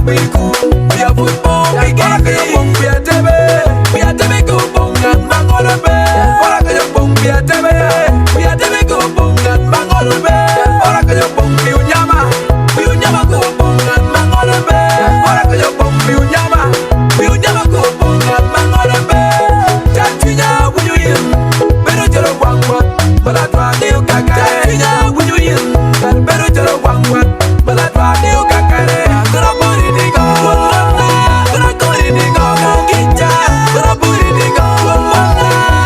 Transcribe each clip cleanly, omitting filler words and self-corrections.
biku. We are football, we get it. We are tebe. We are tebe go bonga mangolo be. Ora kayo bong we are tebe. We are tebe go bonga mangolo be. Ora kayo bong we unyama. We unyama go bonga mangolo be. Ora kayo bong we unyama. We unyama go bonga mangolo be. Tatunya wuyu yin. Pero jero wangwa. Bala twa diu kakare. Tatunya wuyu yin. Pero jero wangwa. Bala twa diu kakare. Kura puri digo. Kura kuri digo. Kita. Kura puri digo.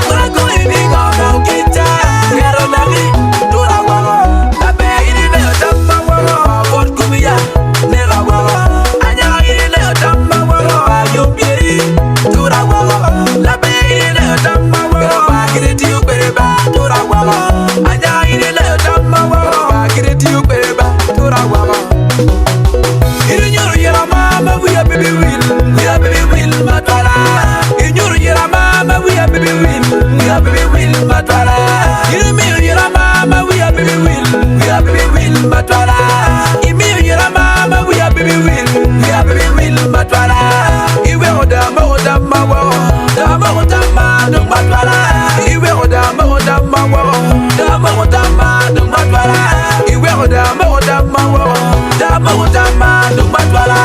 Kura kuri digo. Kita. Kero nami. Tura wago. Tabe ini leo tamba wago. Fort kumia. Nera wago. Anya ini leo tamba wago. Ayumbiri. Tura wago. Tabe ini leo tamba wago. Bakire tiu bereba. Tura wago. Anya ini leo tamba wago. Bakire tiu bereba. Tura wago. We are baby will, matwala. Inyuru yera mama, we are baby will, matwala. Imi yera mama, we are baby will, matwala. Imi yera mama, we are baby will, matwala. Iwe odama wo, dama dum matwala. Iwe odama wo, dama dum matwala. Iwe odama wo, dama dum matwala.